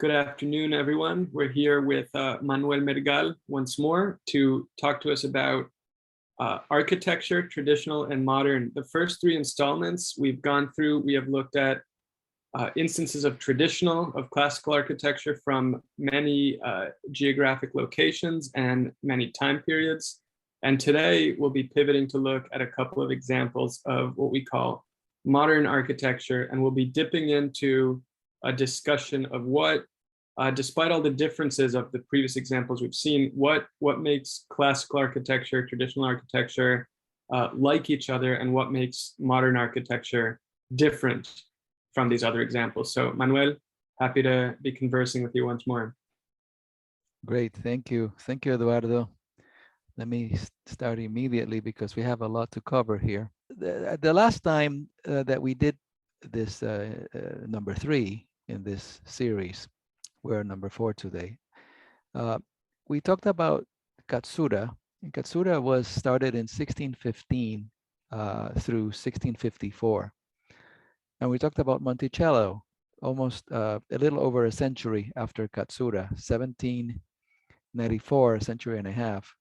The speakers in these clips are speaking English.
Good afternoon, everyone. We're here with Manuel Mergal once more to talk to us about architecture, traditional and modern. The first three installments we've gone through, we have looked at instances of traditional, of classical architecture from many geographic locations and many time periods. And today we'll be pivoting to look at a couple of examples of what we call modern architecture, and we'll be dipping into a discussion of what, despite all the differences of the previous examples we've seen, what makes classical architecture, traditional architecture like each other, and what makes modern architecture different from these other examples. So Manuel, happy to be conversing with you once more. Great, thank you. Thank you, Eduardo. Let me start immediately because we have a lot to cover here. The last time that we did this number 3 in this series, we're number 4 today. We talked about Katsura. And Katsura was started in 1615 through 1654. And we talked about Monticello, almost a little over a century after Katsura, 1794, a century and a half,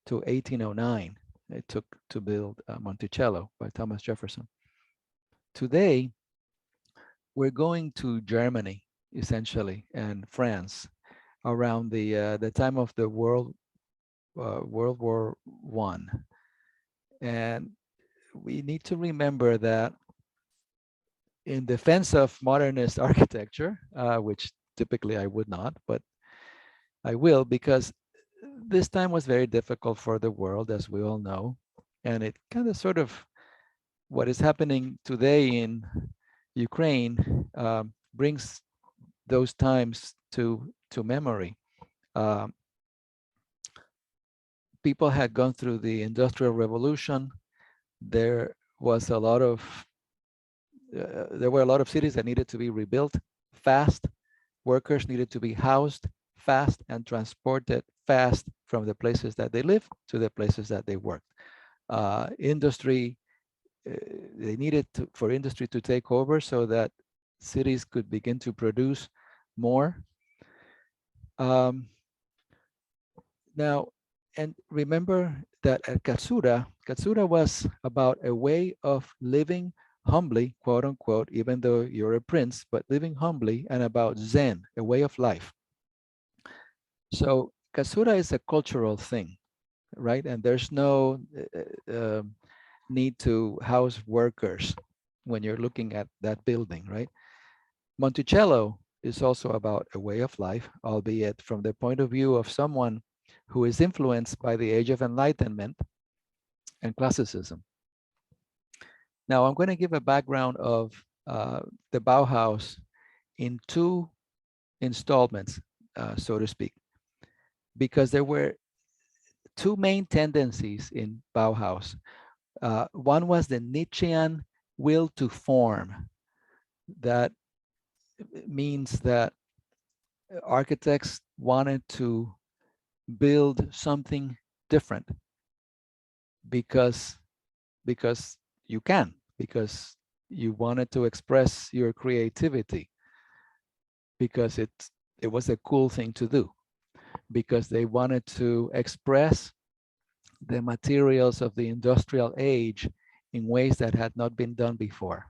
to 1809. It took to build Monticello by Thomas Jefferson. Today, we're going to Germany, essentially, and France, around the time of the World War I. And we need to remember that in defense of modernist architecture, which typically I would not, but I will, because this time was very difficult for the world, as we all know. And it kind of sort of, what is happening today in Ukraine brings those times to memory. People had gone through the Industrial Revolution. There was a lot of there were a lot of cities that needed to be rebuilt fast. Workers needed to be housed fast and transported fast from the places that they live to the places that they worked. Industry, they needed for industry to take over so that cities could begin to produce more. Now, and remember that at Katsura was about a way of living humbly, quote unquote, even though you're a prince, but living humbly, and about Zen, a way of life. So Katsura is a cultural thing, right? And there's no need to house workers when you're looking at that building, right? Monticello is also about a way of life, albeit from the point of view of someone who is influenced by the Age of Enlightenment and classicism. Now, I'm going to give a background of the Bauhaus in 2 installments, so to speak, because there were 2 main tendencies in Bauhaus. One was the Nietzschean will to form. That means that architects wanted to build something different because you can, because you wanted to express your creativity, because it was a cool thing to do, because they wanted to express the materials of the industrial age in ways that had not been done before.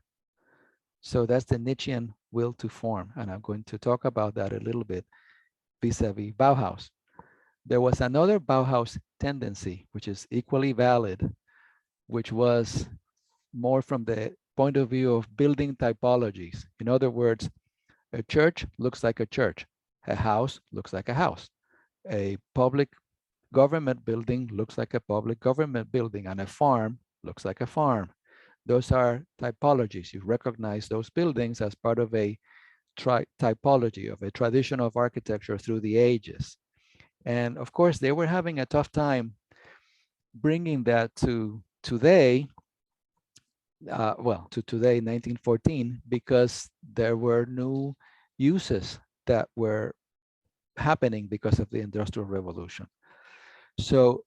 So that's the Nietzschean will to form, and I'm going to talk about that a little bit vis-a-vis Bauhaus. There was another Bauhaus tendency, which is equally valid, which was more from the point of view of building typologies. In other words, a church looks like a church. A house looks like a house. A public government building looks like a public government building, and a farm looks like a farm. Those are typologies. You recognize those buildings as part of a typology of a tradition of architecture through the ages. And of course, they were having a tough time bringing that to today, to today, 1914, because there were new uses that were happening because of the Industrial Revolution. So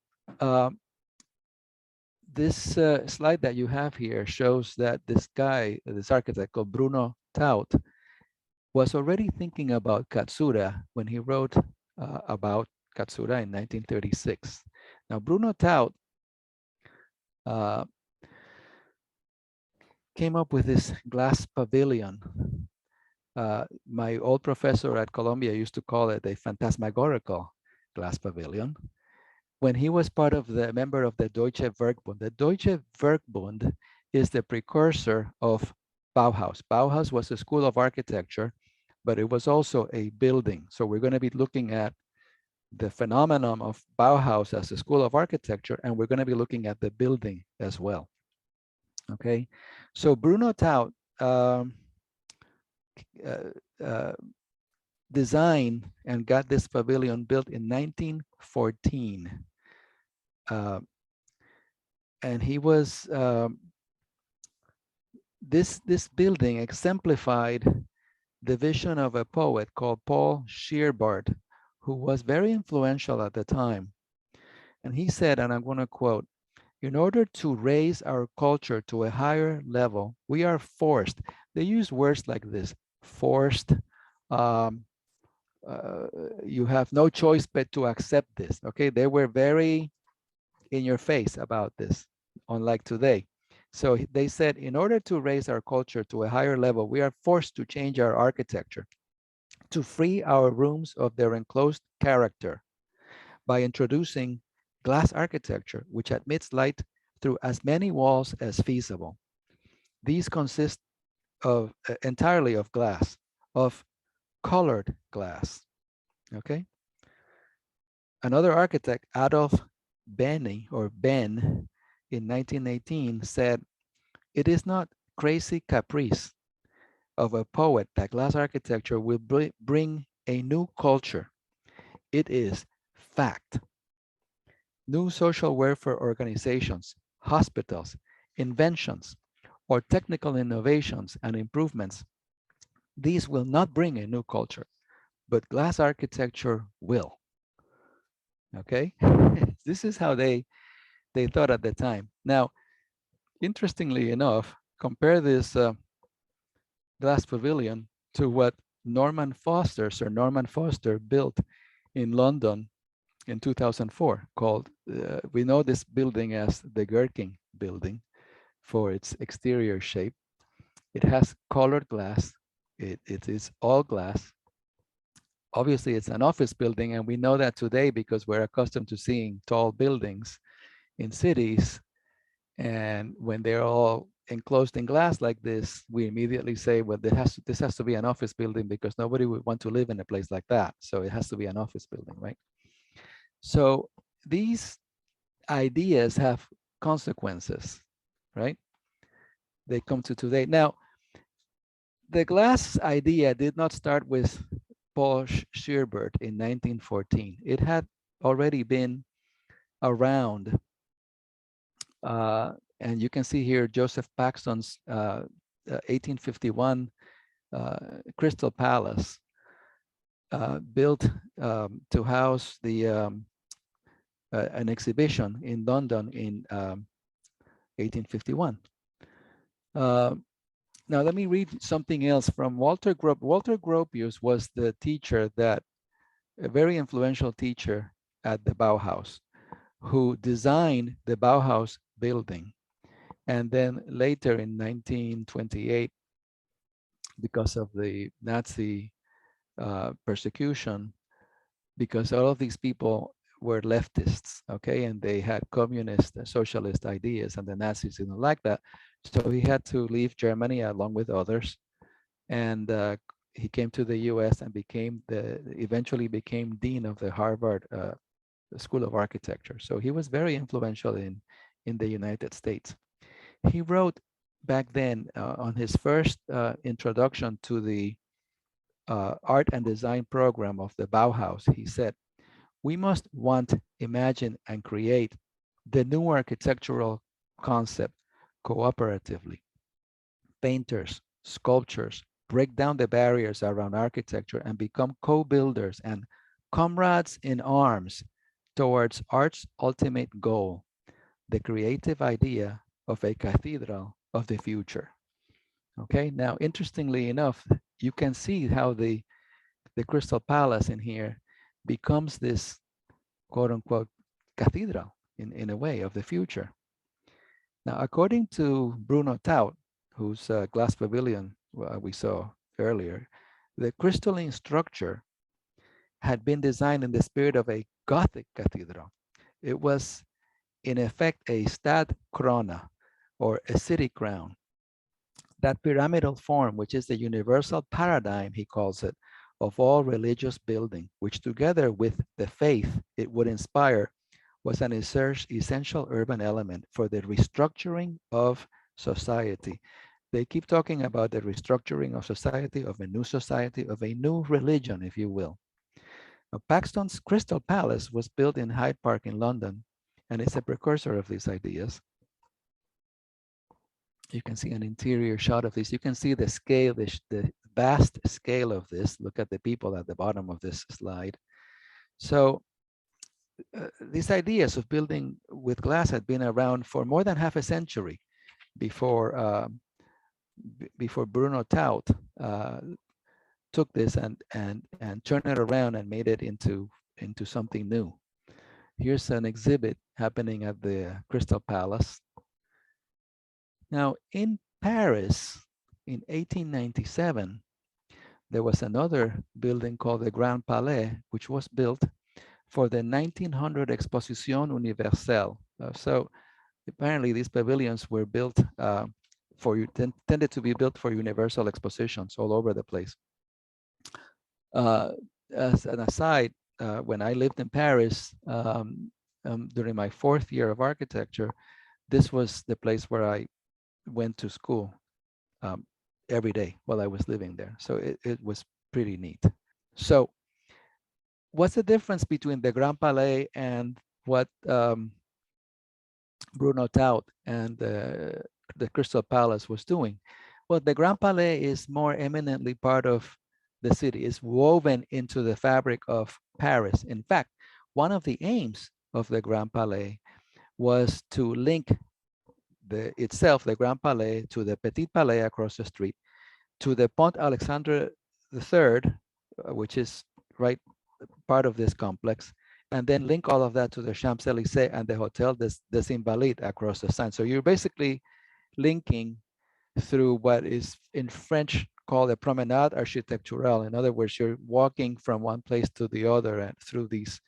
this slide that you have here shows that this guy, this architect called Bruno Taut, was already thinking about Katsura when he wrote about Katsura in 1936. Now, Bruno Taut uh, came up with this glass pavilion. My old professor at Columbia used to call it a phantasmagorical glass pavilion. When he was part of the member of the Deutsche Werkbund. The Deutsche Werkbund is the precursor of Bauhaus. Bauhaus was a school of architecture, but it was also a building. So we're going to be looking at the phenomenon of Bauhaus as a school of architecture, and we're going to be looking at the building as well. Okay, so Bruno Taut designed and got this pavilion built in 1914. And he was, this building exemplified the vision of a poet called Paul Scheerbart, who was very influential at the time. And he said, and I'm going to quote, "In order to raise our culture to a higher level, we are forced." They use words like this: forced, you have no choice but to accept this. Okay, they were very in your face about this, unlike today. So they said, in order to raise our culture to a higher level, we are forced to change our architecture, to free our rooms of their enclosed character by introducing glass architecture, which admits light through as many walls as feasible. These consist of entirely of glass, of colored glass. Okay. Another architect, Adolf Benny or Ben, in 1918 said, "It is not crazy caprice of a poet that glass architecture will bring a new culture. It is fact. New social welfare organizations, hospitals, inventions, or technical innovations and improvements, these will not bring a new culture, but glass architecture will." Okay, this is how they thought at the time. Now, interestingly enough, compare this glass pavilion to what Norman Foster built in London in 2004, called, we know this building as the Gherkin building for its exterior shape. It has colored glass. It is all glass. Obviously, it's an office building, and we know that today because we're accustomed to seeing tall buildings in cities. And when they're all enclosed in glass like this, we immediately say, well, this has to be an office building because nobody would want to live in a place like that. So it has to be an office building, right? So these ideas have consequences, right? They come to today. Now, the glass idea did not start with Paul Scheerbart in 1914. It had already been around. And you can see here Joseph Paxton's 1851 Crystal Palace, built to house the an exhibition in London in 1851. Now let me read something else from Walter Gropius. Walter Gropius was the teacher a very influential teacher at the Bauhaus, who designed the Bauhaus building. And then later in 1928, because of the Nazi persecution, because all of these people were leftists, okay, and they had communist and socialist ideas, and the Nazis didn't like that. So he had to leave Germany along with others, and he came to the U.S. and eventually became dean of the Harvard School of Architecture. So he was very influential in the United States. He wrote back then on his first introduction to the art and design program of the Bauhaus, he said, "We must want, imagine, and create the new architectural concept cooperatively. Painters, sculptors, break down the barriers around architecture and become co-builders and comrades in arms towards art's ultimate goal, the creative idea of a cathedral of the future." Okay, now interestingly enough, you can see how the Crystal Palace in here becomes this quote unquote cathedral in a way of the future. Now, according to Bruno Taut, whose glass pavilion we saw earlier, the crystalline structure had been designed in the spirit of a Gothic cathedral. It was, in effect, a stad corona, or a city crown. That pyramidal form, which is the universal paradigm, he calls it, of all religious building, which together with the faith it would inspire, was an essential urban element for the restructuring of society. They keep talking about the restructuring of society, of a new society, of a new religion, if you will. Now, Paxton's Crystal Palace was built in Hyde Park in London, and it's a precursor of these ideas. You can see an interior shot of this. You can see the scale, the vast scale of this. Look at the people at the bottom of this slide. So these ideas of building with glass had been around for more than half a century before before Bruno Taut took this and turned it around and made it into something new. Here's an exhibit happening at the Crystal Palace. Now, in Paris in 1897, there was another building called the Grand Palais, which was built for the 1900 Exposition Universelle. So apparently these pavilions were built tended to be built for universal expositions all over the place. As an aside, when I lived in Paris during my 4th year of architecture, this was the place where I went to school every day while I was living there. So it was pretty neat. So what's the difference between the Grand Palais and what Bruno Taut and the Crystal Palace was doing? Well, the Grand Palais is more eminently part of the city. It's woven into the fabric of Paris. In fact, one of the aims of the Grand Palais was to link the Grand Palais, to the Petit Palais across the street, to the Pont Alexandre III, which is right part of this complex, and then link all of that to the Champs-Élysées and the Hotel des Invalides across the Seine. So you're basically linking through what is in French called a promenade architecturale. In other words, you're walking from one place to the other and through these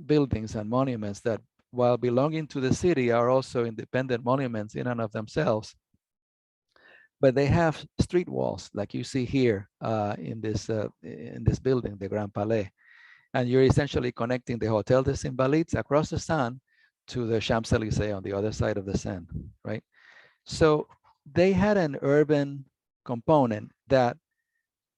buildings and monuments that, while belonging to the city, are also independent monuments in and of themselves. But they have street walls, like you see here in this building, the Grand Palais. And you're essentially connecting the Hotel des Invalides across the Seine to the Champs-Élysées on the other side of the Seine, right? So they had an urban component that,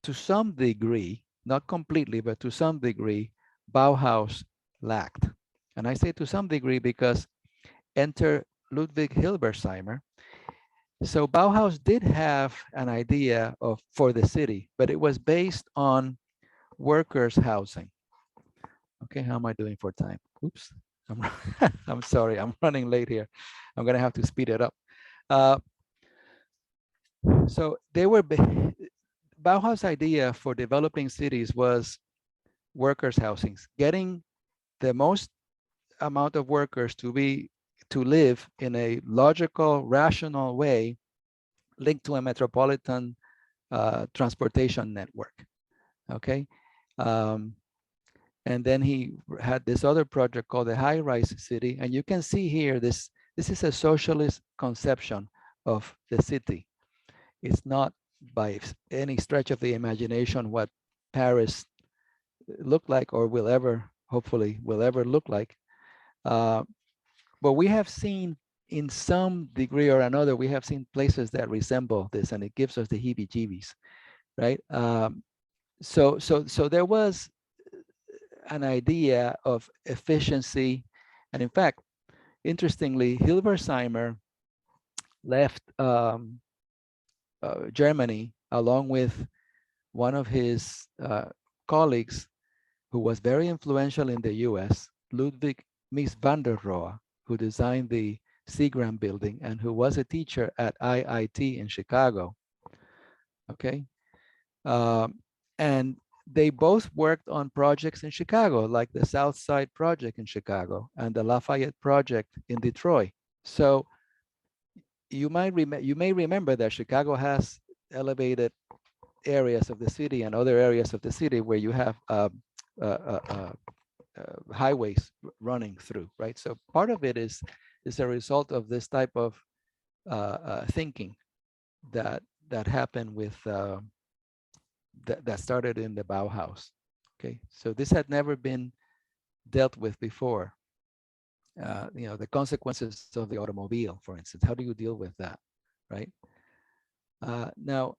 to some degree, not completely, but to some degree, Bauhaus lacked. And I say to some degree because enter Ludwig Hilbersheimer. So Bauhaus did have an idea for the city, but it was based on workers' housing. Okay, how am I doing for time? Oops, I'm sorry, I'm running late here. I'm gonna have to speed it up. So Bauhaus' idea for developing cities was workers' housings, getting the most amount of workers to live in a logical, rational way linked to a metropolitan transportation network. Okay. And then he had this other project called the high-rise city. And you can see here, this is a socialist conception of the city. It's not by any stretch of the imagination what Paris looked like or will ever, hopefully, will ever look like. But we have seen, in some degree or another, we have seen places that resemble this, and it gives us the heebie-jeebies, right? So there was an idea of efficiency. And in fact, interestingly, Hilbersheimer left Germany along with one of his colleagues who was very influential in the US, Ludwig Mies van der Rohe, who designed the Seagram building and who was a teacher at IIT in Chicago. Okay. And they both worked on projects in Chicago, like the South Side Project in Chicago and the Lafayette Project in Detroit. So you may remember that Chicago has elevated areas of the city and other areas of the city where you have uh, uh, highways running through, right? So part of it is a result of this type of thinking that happened with that started in the Bauhaus. Okay, so this had never been dealt with before. You know, the consequences of the automobile, for instance. How do you deal with that, right? Now,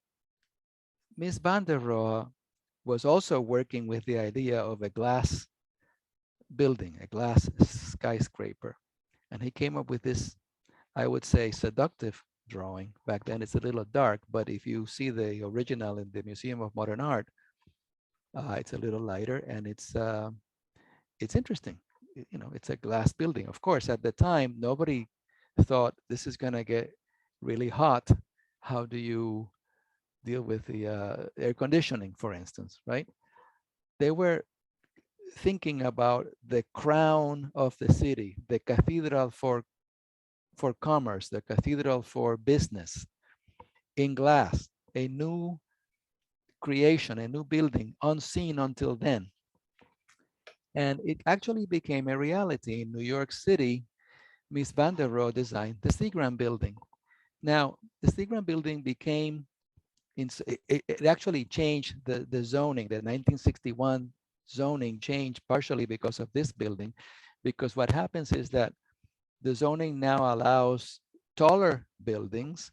Ms. van der Rohe was also working with the idea of a glass building, a glass skyscraper. And he came up with this, I would say, seductive drawing. Back then it's a little dark, but if you see the original in the Museum of Modern Art, it's a little lighter and it's interesting. You know, it's a glass building. Of course, at the time, nobody thought this is gonna get really hot. How do you deal with the air conditioning, for instance, right? They were thinking about the crown of the city, the cathedral for commerce, the cathedral for business in glass, a new creation, a new building, unseen until then. And it actually became a reality in New York City. Ms. van der Rohe designed the Seagram building. Now, the Seagram building became, it actually changed the zoning, the 1961 zoning changed partially because of this building, because what happens is that the zoning now allows taller buildings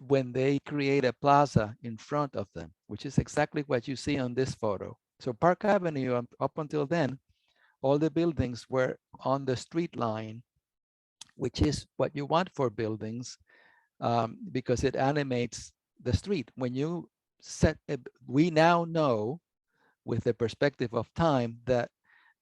when they create a plaza in front of them, which is exactly what you see on this photo. So Park Avenue, up until then, all the buildings were on the street line, which is what you want for buildings because it animates the street. When you set, we now know with the perspective of time that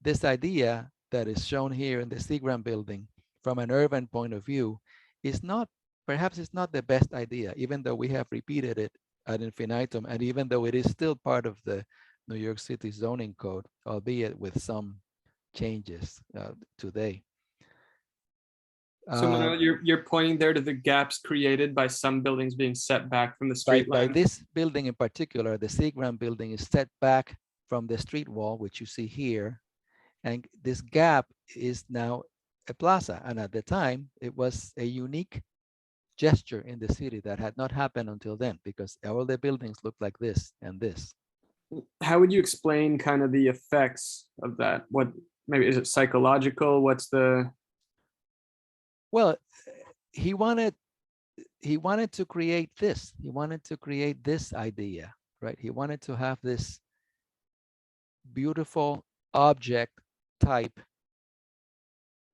this idea that is shown here in the Seagram building from an urban point of view is not, perhaps it's not the best idea, even though we have repeated it ad infinitum, and even though it is still part of the New York City zoning code, albeit with some changes today. So Manuel, you're pointing there to the gaps created by some buildings being set back from the street line. By this building in particular, the Seagram building is set back from the street wall, which you see here. And this gap is now a plaza. And at the time, it was a unique gesture in the city that had not happened until then, because all the buildings look like this and this. How would you explain kind of the effects of that? What, maybe, is it psychological? What's the... Well, he wanted to create this. He wanted to create this idea, right? He wanted to have this beautiful object type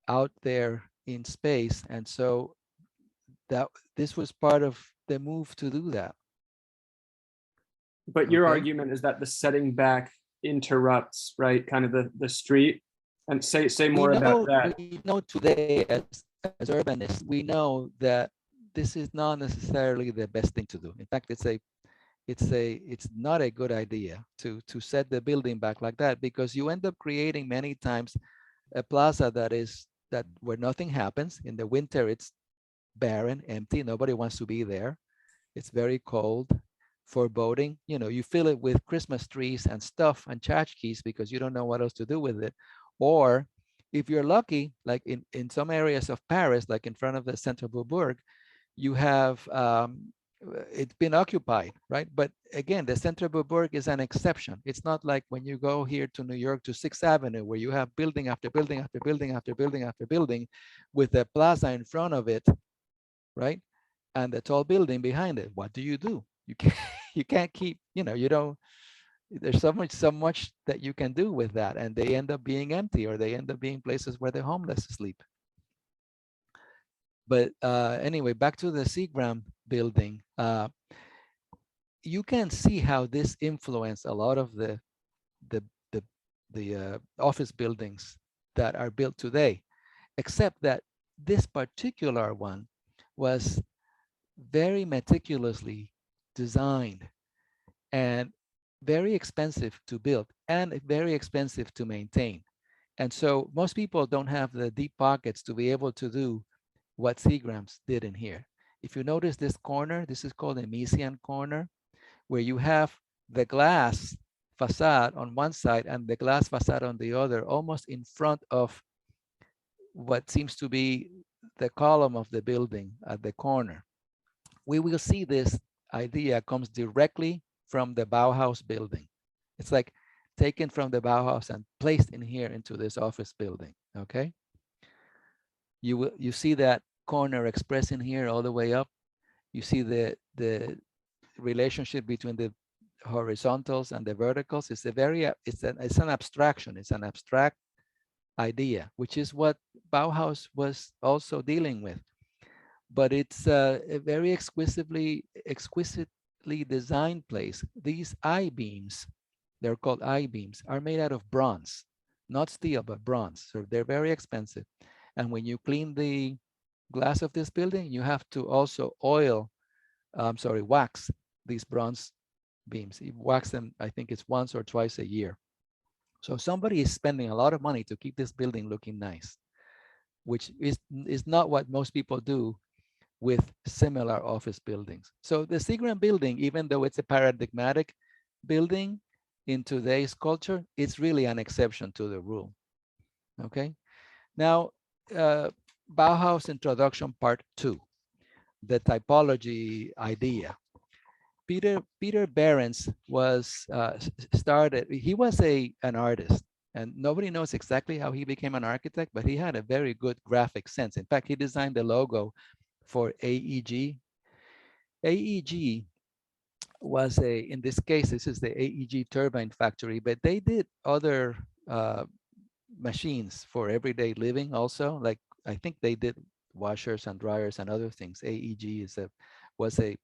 out there in space. And so that this was part of the move to do that. But your argument is that the setting back interrupts, right, kind of the street. And say more about that. We know today as urbanists, we know that this is not necessarily the best thing to do. In fact, it's not a good idea to set the building back like that, because you end up creating many times a plaza that where nothing happens. In the winter, it's barren, empty. Nobody wants to be there. It's very cold, foreboding. You know, you fill it with Christmas trees and stuff and tchotchkes because you don't know what else to do with it. Or if you're lucky, like in some areas of Paris, like in front of the Centre Beaubourg, you have it's been occupied, right? But again, the Centre Beaubourg is an exception. It's not like when you go here to New York to 6th Avenue, where you have building after building after building after building after building with a plaza in front of it, right? And the tall building behind it. What do? You can't keep, you know, you don't, there's so much that you can do with that, and they end up being empty, or they end up being places where the homeless sleep. But anyway, back to the Seagram building. You can see how this influenced a lot of the office buildings that are built today, except that this particular one was very meticulously designed and very expensive to build and very expensive to maintain. And so most people don't have the deep pockets to be able to do what Seagrams did in here. If you notice this corner, this is called a Mesian corner, where you have the glass facade on one side and the glass facade on the other, almost in front of what seems to be the column of the building at the corner. We will see this idea comes directly from the Bauhaus building. It's like taken from the Bauhaus and placed in here into this office building, okay? You see that corner expressed in here all the way up. You see the relationship between the horizontals and the verticals. It's a very, it's an abstraction. It's an abstract idea, which is what Bauhaus was also dealing with. But it's a very exquisitely designed place. These I-beams, they're called I-beams, are made out of bronze, not steel, but bronze. So they're very expensive. And when you clean the glass of this building, you have to also wax these bronze beams. You wax them, I think it's once or twice a year. So somebody is spending a lot of money to keep this building looking nice, which is not what most people do with similar office buildings. So the Seagram building, even though it's a paradigmatic building in today's culture, it's really an exception to the rule. Okay. Now, Bauhaus Introduction Part 2, the typology idea. Peter Behrens was started, he was an artist, and nobody knows exactly how he became an architect, but he had a very good graphic sense. In fact, he designed the logo for AEG. AEG was in this case, this is the AEG turbine factory, but they did other machines for everyday living also. Like, I think they did washers and dryers and other things. AEG was a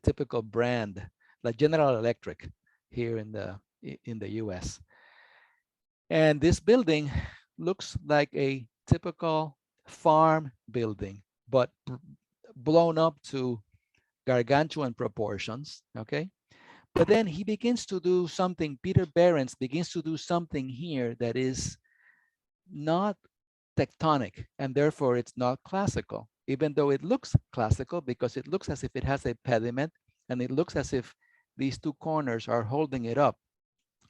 typical brand, like General Electric here in the US. And this building looks like a typical farm building, but blown up to gargantuan proportions, okay? But then he begins to do something, Peter Behrens begins to do something here that is not tectonic, and therefore it's not classical, even though it looks classical because it looks as if it has a pediment and it looks as if these two corners are holding it up.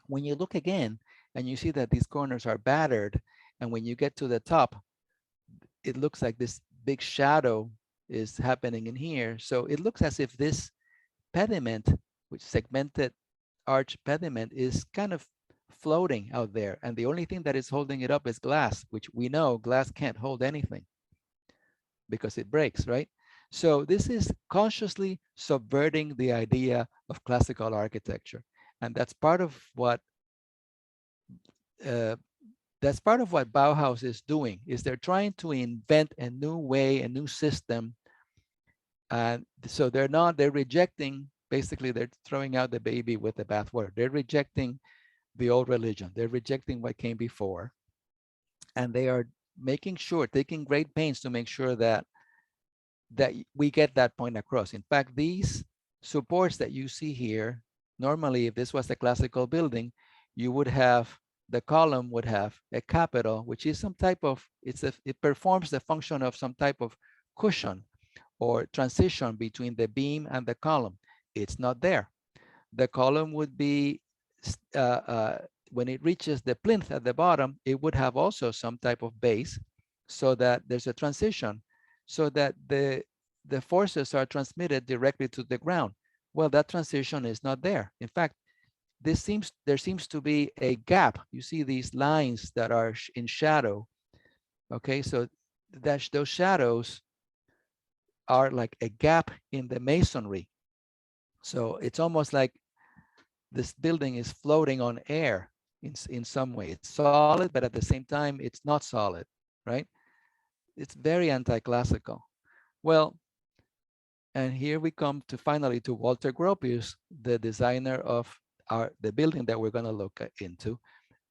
When you look again and you see that these corners are battered, and when you get to the top, it looks like this big shadow is happening in here. So it looks as if this pediment, which segmented arch pediment, is kind of floating out there. And the only thing that is holding it up is glass, which we know glass can't hold anything because it breaks, right? So this is consciously subverting the idea of classical architecture. And that's part of what Bauhaus is doing, is they're trying to invent a new way, a new system. And so they're rejecting, basically they're throwing out the baby with the bathwater. They're rejecting the old religion. They're rejecting what came before. And they are making sure, taking great pains to make sure that we get that point across. In fact, these supports that you see here, normally if this was a classical building, you would have, the column would have a capital, which is some type of, it performs the function of some type of cushion or transition between the beam and the column. It's not there. The column would be, when it reaches the plinth at the bottom, it would have also some type of base so that there's a transition so that the forces are transmitted directly to the ground. Well, that transition is not there. In fact, there seems to be a gap. You see these lines that are in shadow. Okay, so those shadows are like a gap in the masonry. So it's almost like this building is floating on air in some way. It's solid, but at the same time, it's not solid, right? It's very anti-classical. Well, and here we come to finally to Walter Gropius, the designer of the building that we're going to look into,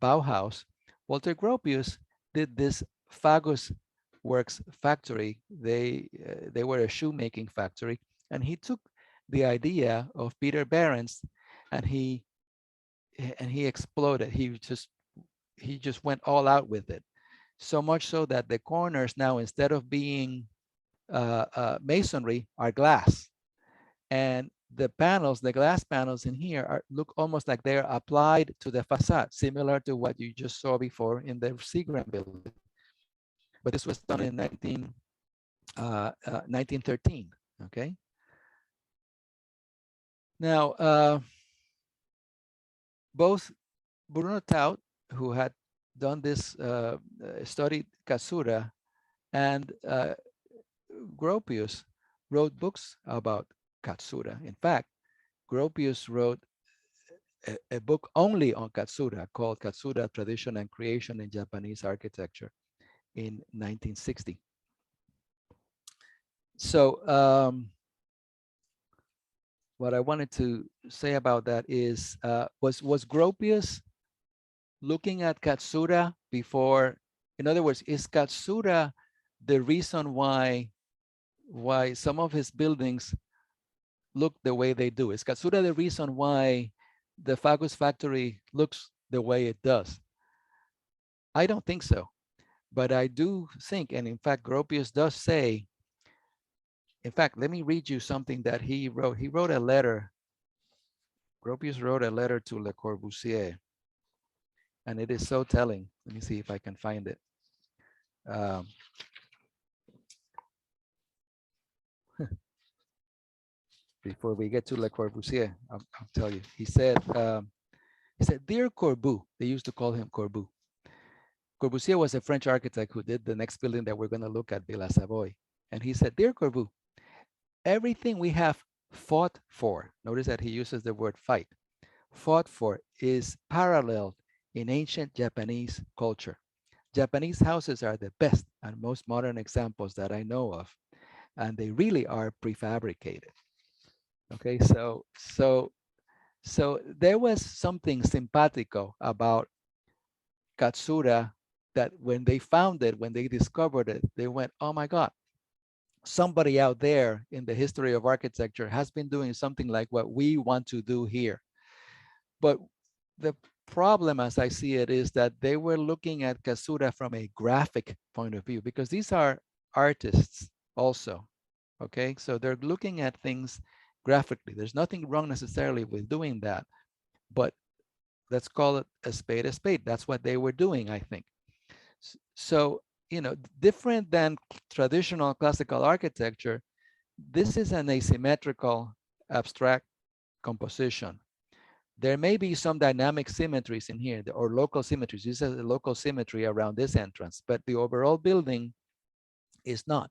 Bauhaus. Walter Gropius did this fagus Works factory. They were a shoemaking factory, and he took the idea of Peter Behrens, and he exploded. He just went all out with it. So much so that the corners now, instead of being masonry, are glass, and the panels, the glass panels in here, look almost like they're applied to the facade, similar to what you just saw before in the Seagram building. But this was done in 1913. Okay. Now, both Bruno Taut, who had done this, studied Katsura, and Gropius wrote books about Katsura. In fact, Gropius wrote a book only on Katsura called Katsura Tradition and Creation in Japanese Architecture in 1960. So what I wanted to say about that is, was Gropius looking at Katsura before? In other words, is Katsura the reason why some of his buildings look the way they do? Is Katsura the reason why the Fagus factory looks the way it does? I don't think so, but I do think, and in fact, Gropius does say, in fact, let me read you something that he wrote. He wrote a letter. Gropius wrote a letter to Le Corbusier, and it is so telling. Let me see if I can find it. Before we get to Le Corbusier, I'll tell you. He said, "Dear Corbu," they used to call him Corbu. Corbusier was a French architect who did the next building that we're going to look at, Villa Savoy. And he said, "Dear Corbu, everything we have fought for," notice that he uses the word fight, "fought for is paralleled in ancient Japanese culture. Japanese houses are the best and most modern examples that I know of, and they really are prefabricated." Okay, so there was something simpatico about Katsura, that when they found it, when they discovered it, they went, "Oh my God, somebody out there in the history of architecture has been doing something like what we want to do here." But the problem, as I see it, is that they were looking at Katsura from a graphic point of view, because these are artists also. Okay, so they're looking at things graphically. There's nothing wrong necessarily with doing that, but let's call it a spade a spade. That's what they were doing, I think. So, different than traditional classical architecture, this is an asymmetrical abstract composition. There may be some dynamic symmetries in here, or local symmetries. This is a local symmetry around this entrance, but the overall building is not.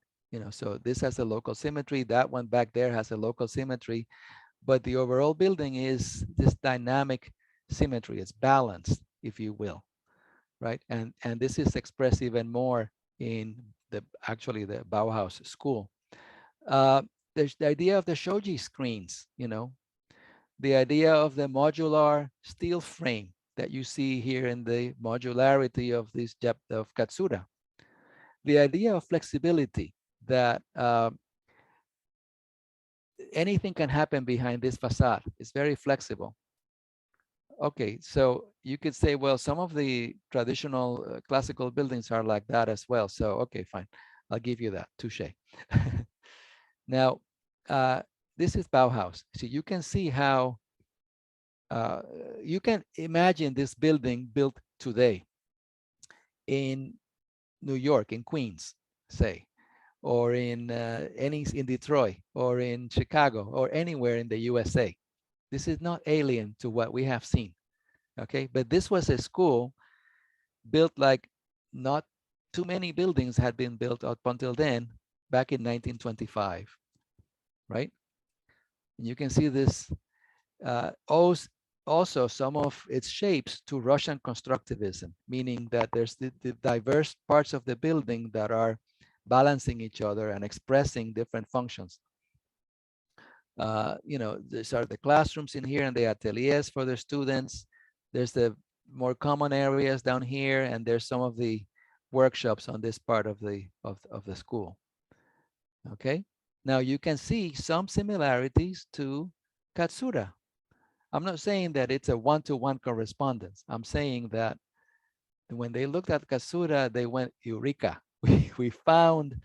So this has a local symmetry. That one back there has a local symmetry, but the overall building is this dynamic symmetry. It's balanced, if you will, right? And this is expressed even more in the Bauhaus school. There's the idea of the shoji screens, the idea of the modular steel frame that you see here in the modularity of this of Katsura. The idea of flexibility, that anything can happen behind this facade. It's very flexible. Okay, so you could say, well, some of the traditional classical buildings are like that as well. So, okay, fine. I'll give you that. Touche. Now, this is Bauhaus. So you can see how you can imagine this building built today in New York, in Queens, say, or in Detroit, or in Chicago, or anywhere in the USA. This is not alien to what we have seen. Okay, but this was a school built like not too many buildings had been built up until then, back in 1925, right? And you can see this also some of its shapes to Russian constructivism, meaning that there's the diverse parts of the building that are balancing each other and expressing different functions. These are the classrooms in here and the ateliers for the students. There's the more common areas down here, and there's some of the workshops on this part of the school. Okay, now you can see some similarities to Katsura. I'm not saying that it's a one-to-one correspondence. I'm saying that when they looked at Katsura, they went, Eureka, we found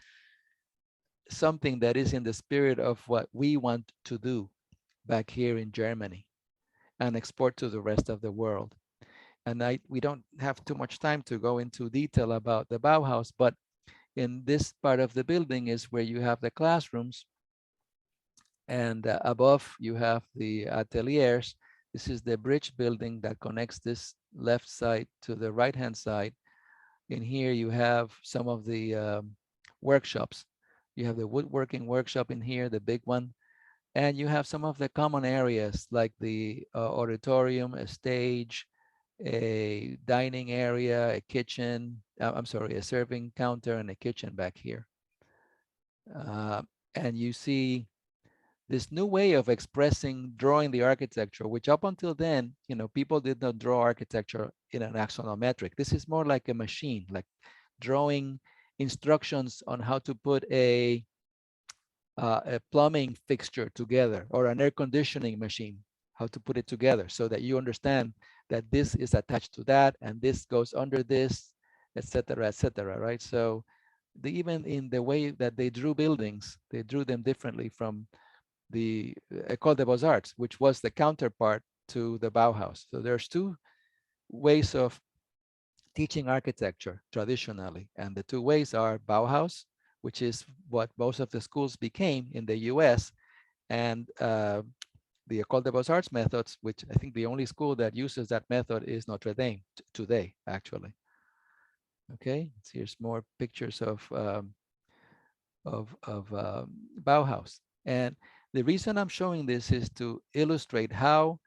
something that is in the spirit of what we want to do back here in Germany and export to the rest of the world. And we don't have too much time to go into detail about the Bauhaus, but in this part of the building is where you have the classrooms, and above you have the ateliers. This is the bridge building that connects this left side to the right hand side. In here you have some of the workshops. You have the woodworking workshop in here, the big one, and you have some of the common areas like the auditorium, a stage, a dining area, a kitchen, I'm sorry, a serving counter and a kitchen back here. And you see this new way of expressing, drawing the architecture, which up until then, people did not draw architecture in an axonometric. This is more like a machine, like drawing instructions on how to put a plumbing fixture together, or an air conditioning machine, how to put it together so that you understand that this is attached to that and this goes under this, etc., right? So even in the way that they drew buildings, they drew them differently from the École des Beaux-Arts, which was the counterpart to the Bauhaus. So there's two ways of teaching architecture traditionally, and the two ways are Bauhaus, which is what most of the schools became in the US, and the École des Beaux-Arts methods, which I think the only school that uses that method is Notre Dame today, actually. Okay, so here's more pictures of Bauhaus. And the reason I'm showing this is to illustrate how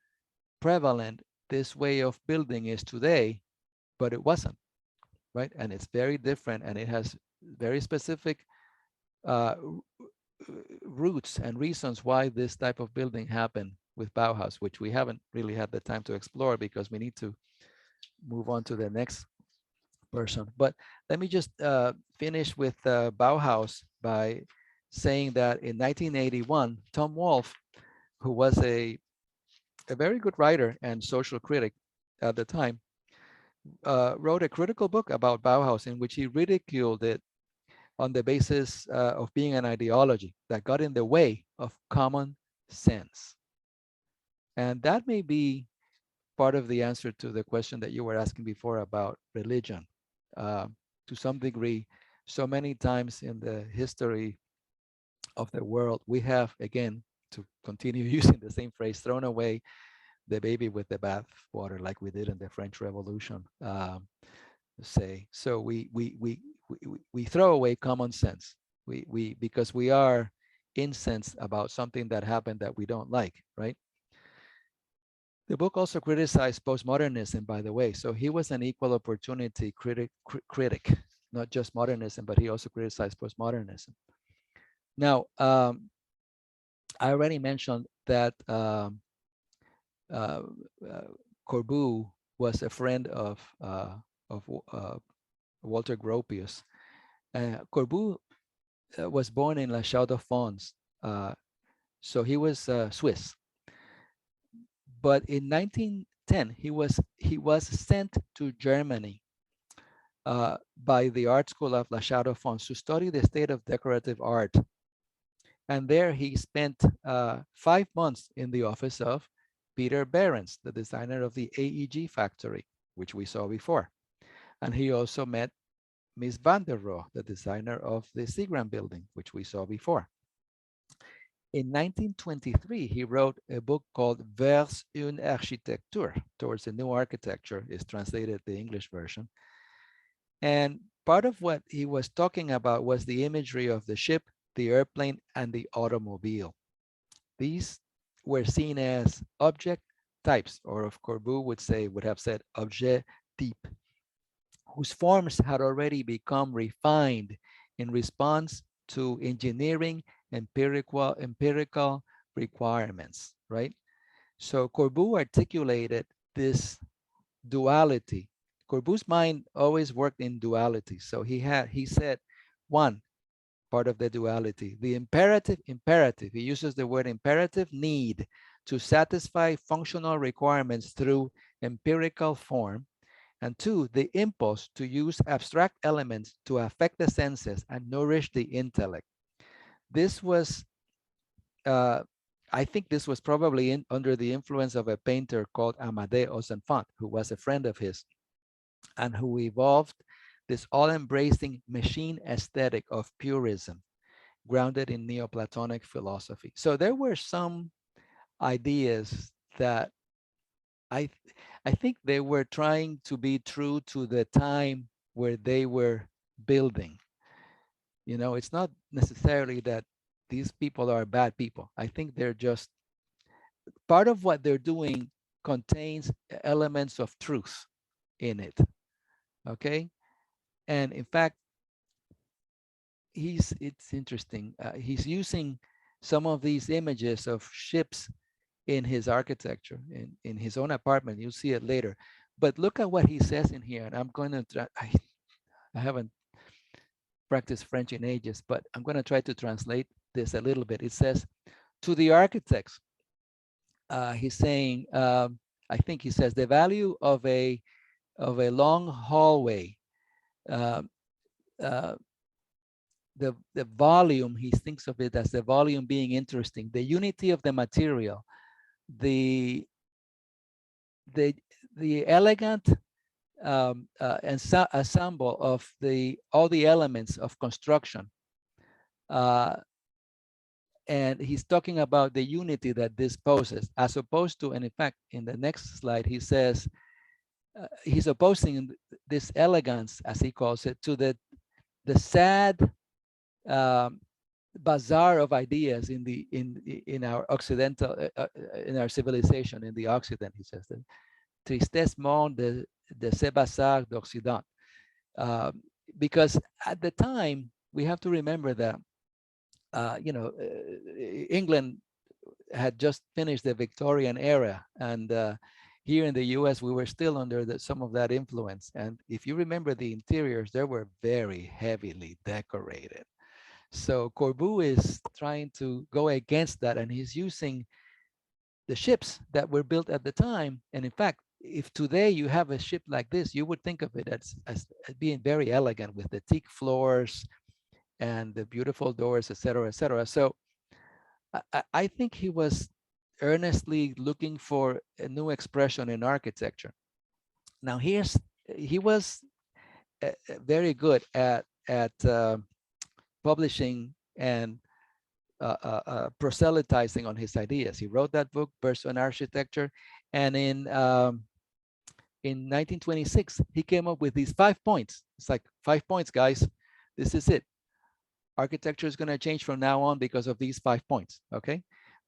prevalent this way of building is today, but it wasn't, right? And it's very different, and it has very specific roots and reasons why this type of building happened with Bauhaus, which we haven't really had the time to explore because we need to move on to the next person. But let me just finish with Bauhaus by saying that in 1981, Tom Wolfe, who was a very good writer and social critic at the time, wrote a critical book about Bauhaus in which he ridiculed it on the basis of being an ideology that got in the way of common sense. And that may be part of the answer to the question that you were asking before about religion. To some degree, so many times in the history of the world, we have, again, to continue using the same phrase, thrown away the baby with the bath water, like we did in the French Revolution. Say so, we throw away common sense. Because we are incensed about something that happened that we don't like, right? The book also criticized postmodernism, by the way. So he was an equal opportunity critic, not just modernism, but he also criticized postmodernism. Now, I already mentioned that Corbu was a friend of Walter Gropius. Corbu was born in La Chaux-de-Fonds, so he was Swiss. But in 1910, he was sent to Germany by the art school of La Chaux-de-Fonds to study the state of decorative art. And there he spent 5 months in the office of Peter Behrens, the designer of the AEG factory, which we saw before. And he also met Mies van der Rohe, the designer of the Seagram building, which we saw before. In 1923, he wrote a book called Vers une architecture, towards a new architecture, is translated the English version. And part of what he was talking about was the imagery of the ship, the airplane, and the automobile. These were seen as object types, or of Corbu would have said objet type, whose forms had already become refined in response to engineering empirical requirements, right? So Corbu articulated this duality Corbusier's mind always worked in duality. So he said, one, part of the duality, the imperative, he uses the word imperative, need to satisfy functional requirements through empirical form, and two, the impulse to use abstract elements to affect the senses and nourish the intellect. This was, I think this was probably under the influence of a painter called Amédée Osenfant, who was a friend of his, and who evolved this all-embracing machine aesthetic of purism, grounded in Neoplatonic philosophy. So there were some ideas that I, I think they were trying to be true to the time where they were building. You know, it's not necessarily that these people are bad people. I think they're just, part of what they're doing contains elements of truth in it. Okay. And in fact, it's interesting. He's using some of these images of ships in his architecture, in his own apartment. You'll see it later. But look at what he says in here. And I'm going to try, I haven't practiced French in ages, but I'm going to try to translate this a little bit. It says, to the architects, he's saying, I think he says, the value of a long hallway, uh, uh, the volume, he thinks of it as the volume being interesting, the unity of the material, the elegant ensemble of all the elements of construction. And he's talking about the unity that this poses, as opposed to, and in fact, in the next slide, he says, he's opposing this elegance, as he calls it, to the sad bazaar of ideas in our Occidental, in our civilization, in the Occident, he says, the tristesse monde de ce bazar d'Occident. Because at the time, we have to remember that, you know, England had just finished the Victorian era, and here in the US, we were still under some of that influence. And if you remember the interiors, they were very heavily decorated. So Corbu is trying to go against that, and he's using the ships that were built at the time. And in fact, if today you have a ship like this, you would think of it as being very elegant with the teak floors and the beautiful doors, et cetera, et cetera. So I think he was earnestly looking for a new expression in architecture. Now he was very good at publishing and proselytizing on his ideas. He wrote that book, Bursts on Architecture, and in 1926, he came up with these 5 points. It's like 5 points, guys. This is it. Architecture is going to change from now on because of these 5 points. Okay,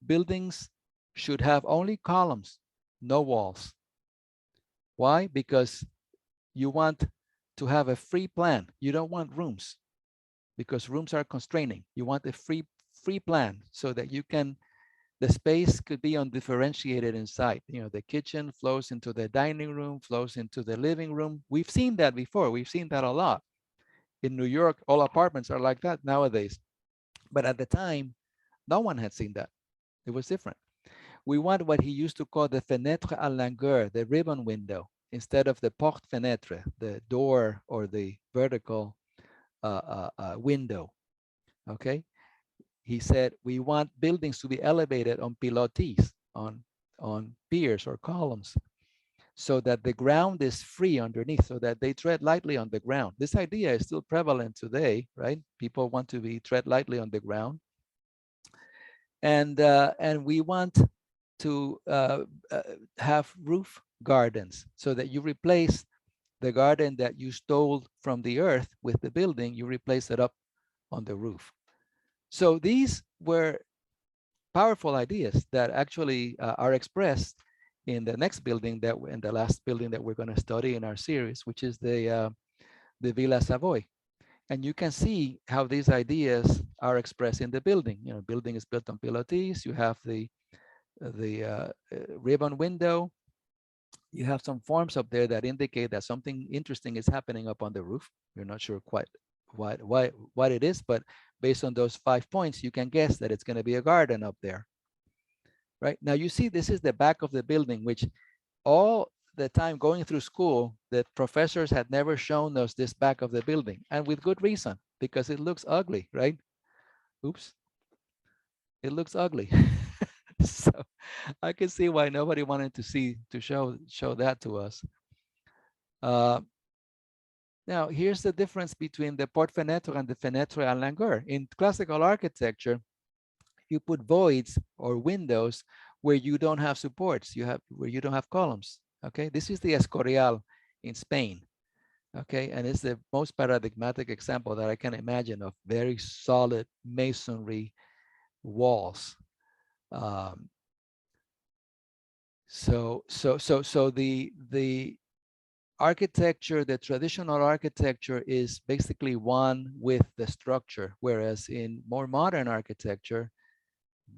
buildings should have only columns, no walls. Why? Because you want to have a free plan. You don't want rooms, because rooms are constraining. You want a free plan so that you can, the space could be undifferentiated inside. You know, the kitchen flows into the dining room, flows into the living room. We've seen that before. We've seen that a lot. In New York, all apartments are like that nowadays. But at the time, no one had seen that. It was different. We want what he used to call the fenêtre à longueur, the ribbon window, instead of the porte-fenêtre, the door or the vertical window. Okay. He said, we want buildings to be elevated on pilotis, on piers or columns, so that the ground is free underneath, so that they tread lightly on the ground. This idea is still prevalent today, right? People want to tread lightly on the ground. And we want to have roof gardens, so that you replace the garden that you stole from the earth with the building, you replace it up on the roof. So these were powerful ideas that actually are expressed in the next building, that in the last building that we're going to study in our series, which is the Villa Savoy. And you can see how these ideas are expressed in the building. You know, building is built on pilotis. You have the ribbon window. You have some forms up there that indicate that something interesting is happening up on the roof. You're not sure quite what it is, but based on those 5 points, you can guess that it's going to be a garden up there. Right now, you see, this is the back of the building, which all the time going through school, the professors had never shown us this back of the building, and with good reason, because it looks ugly, right? Oops, it looks ugly. So I can see why nobody wanted to show that to us. Now, here's the difference between the porte-fenêtre and the fenêtre à longueur. In classical architecture, you put voids or windows where you don't have supports, where you don't have columns. Okay, this is the Escorial in Spain. Okay, and it's the most paradigmatic example that I can imagine of very solid masonry walls. So the architecture, the traditional architecture is basically one with the structure, whereas in more modern architecture,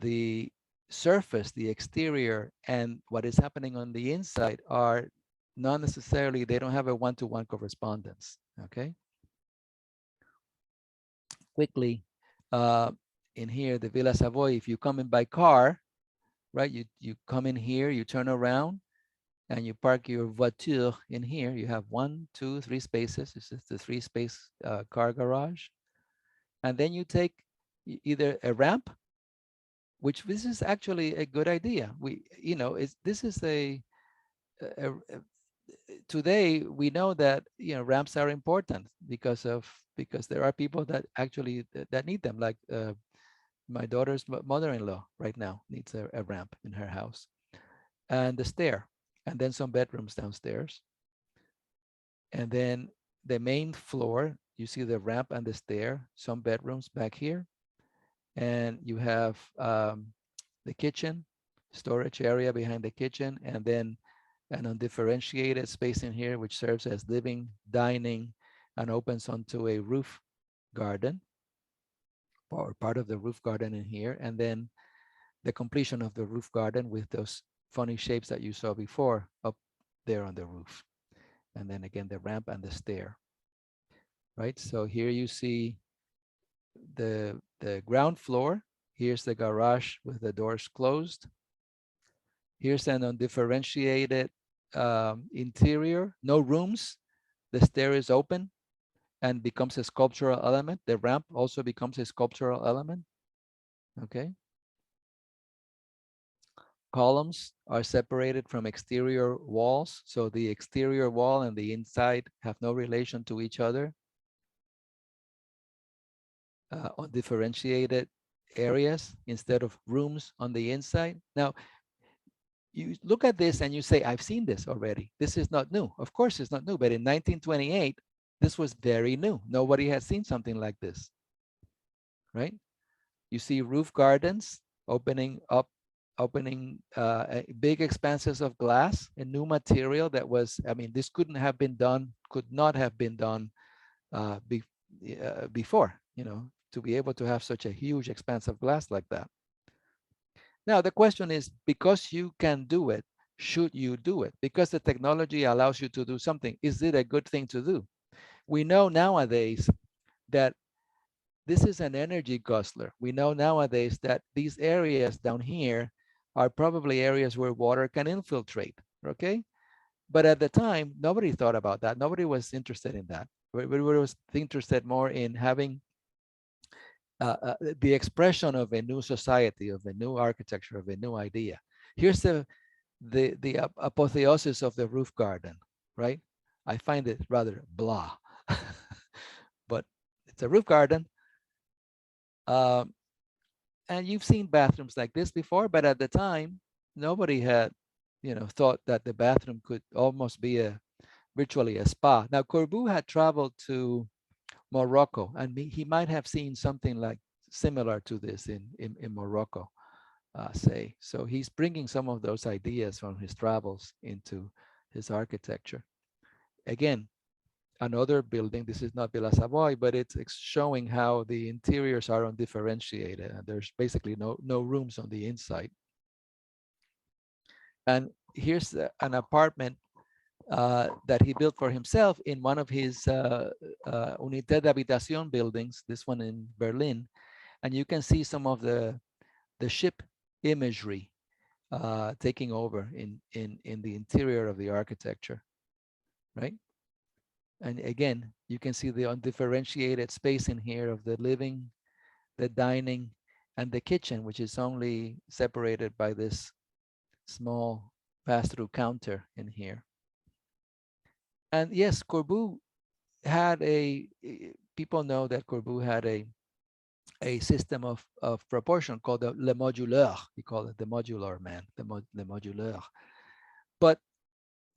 the surface, the exterior, and what is happening on the inside are not necessarily, they don't have a one-to-one correspondence, okay? Quickly, in here, the Villa Savoy, if you come in by car, right, you come in here, you turn around, and you park your voiture in here. You have 1, 2, 3 spaces. This is the 3-space car garage. And then you take either a ramp, which this is actually a good idea. This is today we know that ramps are important because there are people that actually that need them. Like my daughter's mother-in-law right now needs a ramp in her house, and the stair, and then some bedrooms downstairs. And then the main floor, you see the ramp and the stair, some bedrooms back here. And you have the kitchen, storage area behind the kitchen, and then an undifferentiated space in here, which serves as living, dining, and opens onto a roof garden, or part of the roof garden in here. And then the completion of the roof garden with those funny shapes that you saw before up there on the roof. And then again, the ramp and the stair, right? So here you see the ground floor. Here's the garage with the doors closed. Here's an undifferentiated interior, no rooms. The stair is open and becomes a sculptural element. The ramp also becomes a sculptural element, okay? Columns are separated from exterior walls. So the exterior wall and the inside have no relation to each other. Undifferentiated areas instead of rooms on the inside. Now, you look at this and you say, I've seen this already. This is not new. Of course, it's not new, but in 1928, this was very new. Nobody had seen something like this, right? You see roof gardens opening big expanses of glass, a new material that was, I mean, this could not have been done before, to be able to have such a huge expanse of glass like that. Now, the question is, because you can do it, should you do it? Because the technology allows you to do something, is it a good thing to do? We know nowadays that this is an energy guzzler. We know nowadays that these areas down here are probably areas where water can infiltrate, okay? But at the time, nobody thought about that. Nobody was interested in that. We was interested more in having the expression of a new society, of a new architecture, of a new idea. Here's the apotheosis of the roof garden, right? I find it rather blah, but it's a roof garden. And you've seen bathrooms like this before, but at the time, nobody had, thought that the bathroom could almost be virtually a spa. Now, Corbu had traveled to Morocco, and he might have seen something like similar to this in Morocco, say. So he's bringing some of those ideas from his travels into his architecture. Again, another building, this is not Villa Savoy, but it's showing how the interiors are undifferentiated, and there's basically no rooms on the inside. And here's an apartment that he built for himself in one of his Unité d'Habitation buildings, this one in Berlin. And you can see some of the ship imagery taking over in the interior of the architecture, right? And again, you can see the undifferentiated space in here of the living, the dining, and the kitchen, which is only separated by this small pass-through counter in here. And yes, Corbu had people know that Corbu had a system of proportion called the le moduleur. He called it the modular man, the moduleur. But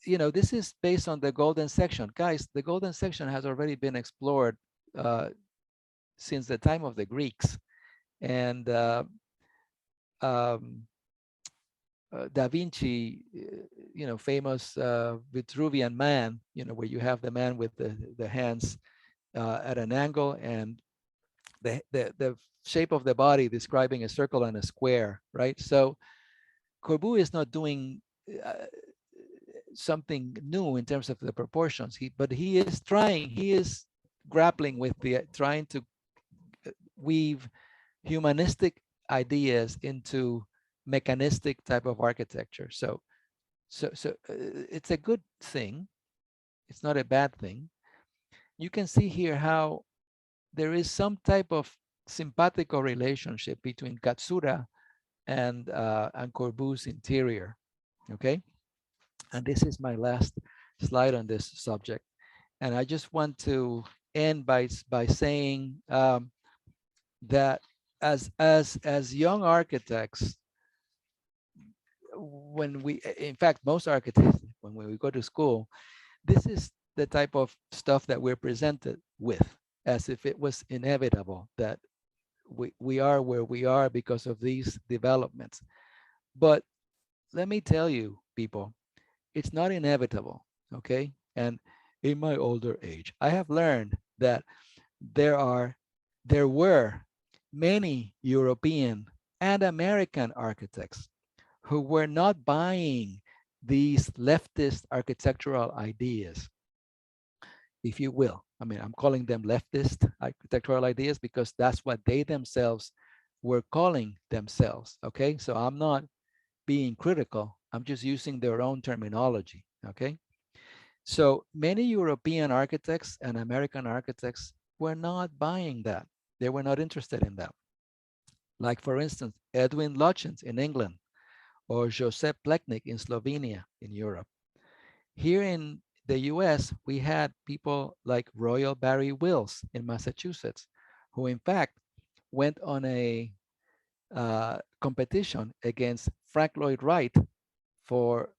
you know, this is based on the golden section. Guys, the golden section has already been explored since the time of the Greeks. And Da Vinci, you know, famous Vitruvian Man, you know, where you have the man with the hands at an angle and the shape of the body describing a circle and a square, right? So Corbu is not doing something new in terms of the proportions, but he is grappling with trying to weave humanistic ideas into mechanistic type of architecture. So it's a good thing. It's not a bad thing. You can see here how there is some type of simpatico relationship between Katsura and Corbu's interior. Okay, and this is my last slide on this subject. And I just want to end by saying that as young architects, when we, in fact, most architects, when we go to school, this is the type of stuff that we're presented with, as if it was inevitable that we are where we are because of these developments. But let me tell you, people, it's not inevitable, okay? And in my older age, I have learned that there were many European and American architects who were not buying these leftist architectural ideas, if you will. I mean, I'm calling them leftist architectural ideas because that's what they themselves were calling themselves, okay? So I'm not being critical. I'm just using their own terminology, okay? So many European architects and American architects were not buying that. They were not interested in that. Like, for instance, Edwin Lutyens in England or Josep Plečnik in Slovenia in Europe. Here in the US, we had people like Royal Barry Wills in Massachusetts, who in fact went on a competition against Frank Lloyd Wright for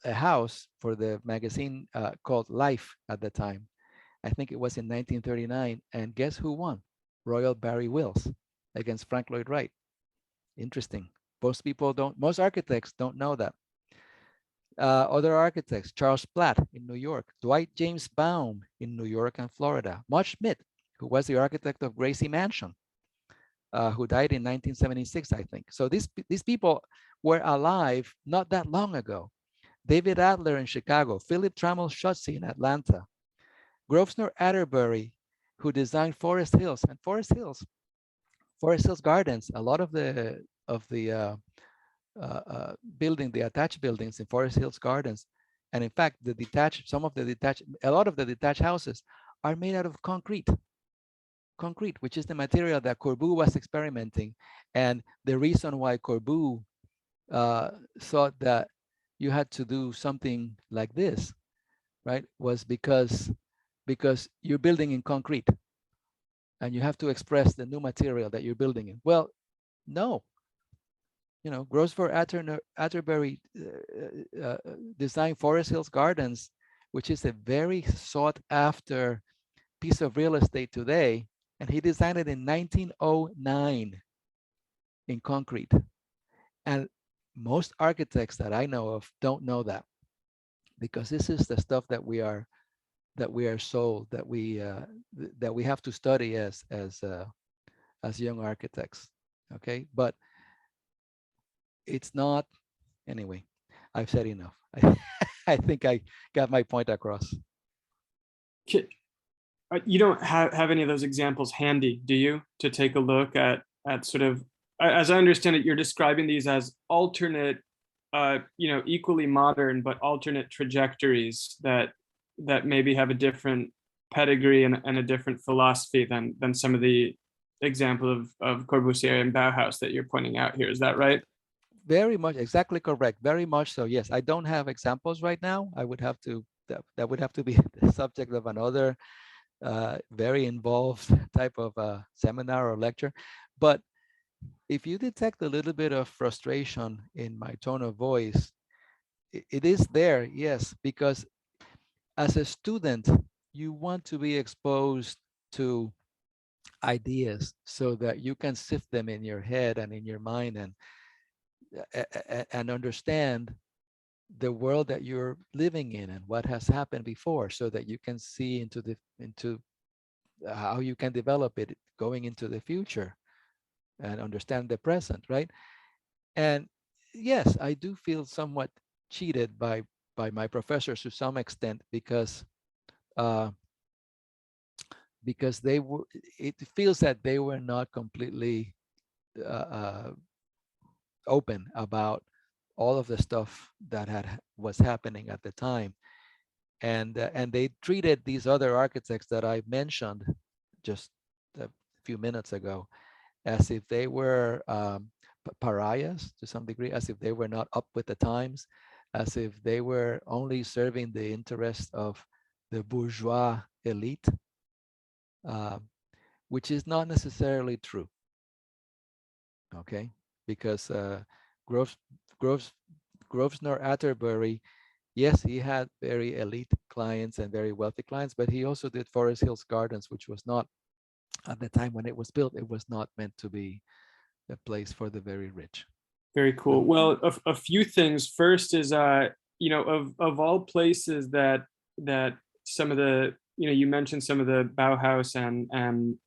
a house for the magazine called Life at the time. I think it was in 1939. And guess who won? Royal Barry Wills against Frank Lloyd Wright. Interesting. Most architects don't know that. Other architects, Charles Platt in New York, Dwight James Baum in New York and Florida, Mudge Schmidt, who was the architect of Gracie Mansion, who died in 1976, I think. So these people were alive not that long ago. David Adler in Chicago, Philip Trammell Schutze in Atlanta, Grosvenor Atterbury, who designed Forest Hills, and Forest Hills Gardens. A lot of the building, the attached buildings in Forest Hills Gardens, and in fact, a lot of the detached houses are made out of concrete, which is the material that Corbu was experimenting, and the reason why Corbu thought that you had to do something like this, right, was because you're building in concrete and you have to express the new material that you're building in. Well, no, you know, Grosvenor Atterbury designed Forest Hills Gardens, which is a very sought after piece of real estate today, and he designed it in 1909 in concrete. And most architects that I know of don't know that, because this is the stuff that we are sold, that we have to study as young architects. Okay, but it's not. Anyway, I've said enough. I, I think I got my point across. You don't have any of those examples handy, do you, to take a look at sort of, as I understand it, you're describing these as alternate, equally modern but alternate trajectories that maybe have a different pedigree and a different philosophy than some of the example of Corbusier and Bauhaus that you're pointing out here. Is that right? Very much, exactly correct. Very much so. Yes, I don't have examples right now. I would have to, that would have to be the subject of another very involved type of seminar or lecture. But if you detect a little bit of frustration in my tone of voice, it is there, yes, because as a student, you want to be exposed to ideas so that you can sift them in your head and in your mind and understand the world that you're living in and what has happened before, so that you can see into how you can develop it going into the future and understand the present, right? And yes, I do feel somewhat cheated by my professors to some extent uh, because they were. It feels that they were not completely uh, open about all of the stuff that was happening at the time, and they treated these other architects that I mentioned just a few minutes ago as if they were pariahs to some degree, as if they were not up with the times, as if they were only serving the interest of the bourgeois elite, uh, which is not necessarily true. Okay, because Groves, Groves, Grosvenor Atterbury, yes, he had very elite clients and very wealthy clients, but he also did Forest Hills Gardens, which was not, at the time when it was built, it was not meant to be a place for the very rich. Very cool. So, Well, a few things. First is, of all places that some of the, you mentioned some of the Bauhaus and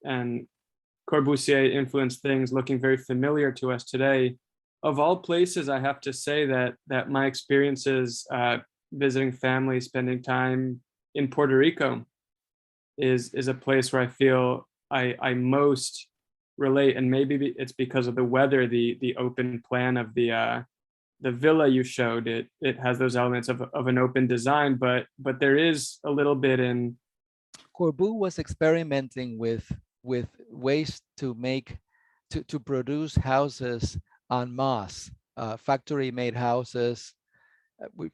Corbusier influenced things looking very familiar to us today. Of all places, I have to say that my experiences visiting family, spending time in Puerto Rico is a place where I feel I most relate, and maybe it's because of the weather, the open plan of the villa you showed. It has those elements of an open design, but there is a little bit in Corbu was experimenting with ways to make to produce houses en masse, factory made houses.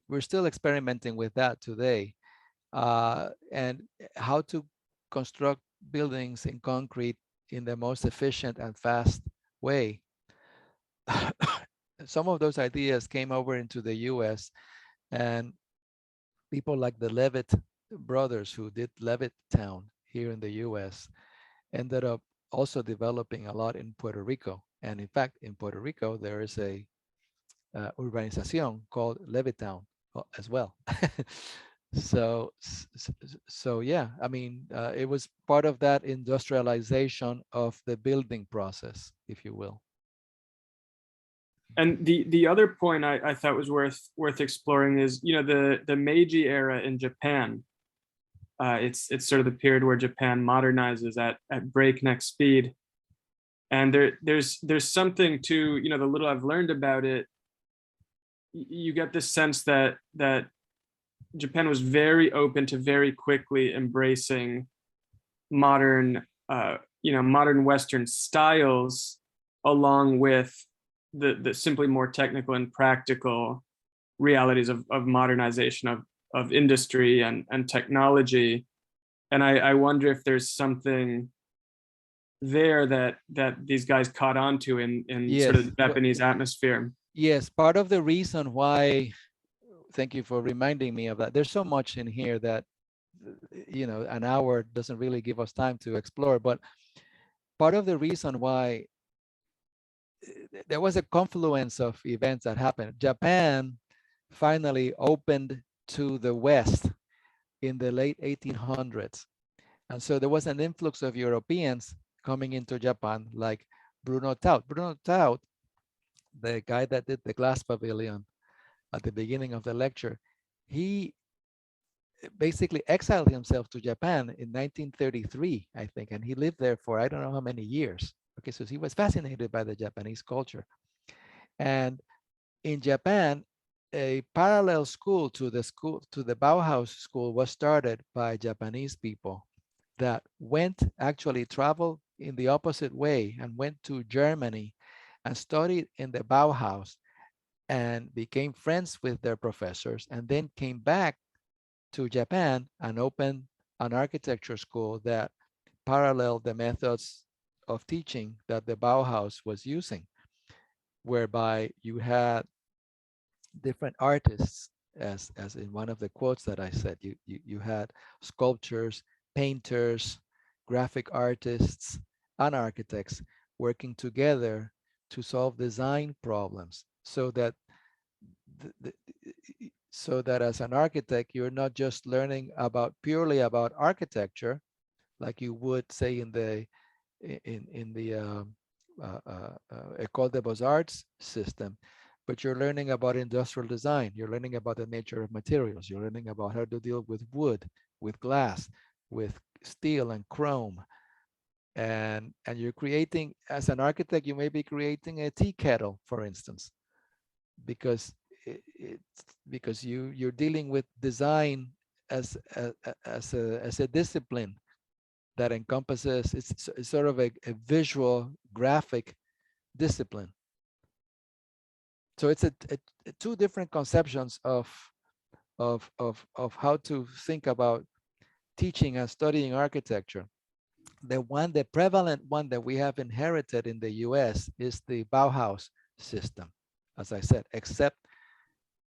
We're still experimenting with that today, and how to construct buildings in concrete in the most efficient and fast way. Some of those ideas came over into the US, and people like the Levitt brothers who did Levittown here in the US ended up also developing a lot in Puerto Rico. And in fact, in Puerto Rico, there is a urbanización called Levittown as well. so, so yeah, I mean, it was part of that industrialization of the building process, if you will. and the other point I thought was worth exploring is, the Meiji era in Japan. It's sort of the period where Japan modernizes at breakneck speed, and there's something to, the little I've learned about it. You get this sense that Japan was very open to very quickly embracing modern, modern Western styles, along with the simply more technical and practical realities of modernization of industry and technology. And I wonder if there's something there that these guys caught on to in sort Yes. of the Japanese atmosphere. Yes, part of the reason why, thank you for reminding me of that. There's so much in here that, an hour doesn't really give us time to explore, but part of the reason why there was a confluence of events that happened. Japan finally opened to the West in the late 1800s. And so there was an influx of Europeans coming into Japan, like Bruno Taut. Bruno Taut, the guy that did the glass pavilion at the beginning of the lecture, he basically exiled himself to Japan in 1933, I think, and he lived there for I don't know how many years. Okay, so he was fascinated by the Japanese culture. And in Japan, a parallel school to the Bauhaus school was started by Japanese people that actually traveled in the opposite way and went to Germany and studied in the Bauhaus and became friends with their professors, and then came back to Japan and opened an architecture school that paralleled the methods of teaching that the Bauhaus was using, whereby you had different artists, as in one of the quotes that I said, you had sculptors, painters, graphic artists, and architects working together to solve design problems, so that as an architect, you're not just learning purely about architecture, like you would say in the École des Beaux-Arts system, but you're learning about industrial design. You're learning about the nature of materials. You're learning about how to deal with wood, with glass, with steel and chrome. And you're creating, as an architect, you may be creating a tea kettle, for instance, because you're dealing with design as a discipline that encompasses, it's sort of a visual graphic discipline. So it's two different conceptions of how to think about teaching and studying architecture. The prevalent one that we have inherited in the US is the Bauhaus system, as I said, except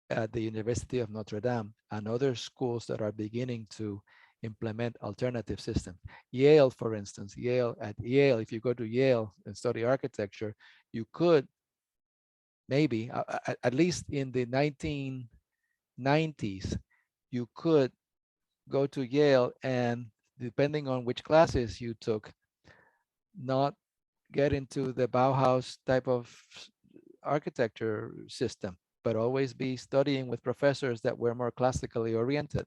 at the University of Notre Dame and other schools that are beginning to implement alternative systems. Yale, for instance, if you go to Yale and study architecture, you could maybe, at least in the 1990s, you could go to Yale and, depending on which classes you took, not get into the Bauhaus type of architecture system, but always be studying with professors that were more classically oriented,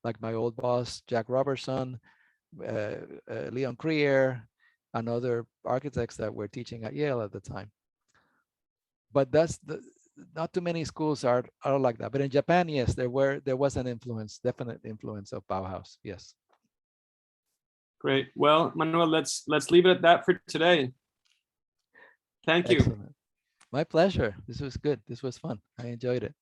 like my old boss, Jack Robertson, Leon Krier, and other architects that were teaching at Yale at the time. But not too many schools are like that. But in Japan, yes, there was an influence, definite influence of Bauhaus. Yes. Great. Well, Manuel, let's leave it at that for today. Thank you. Excellent. My pleasure. This was good. This was fun. I enjoyed it.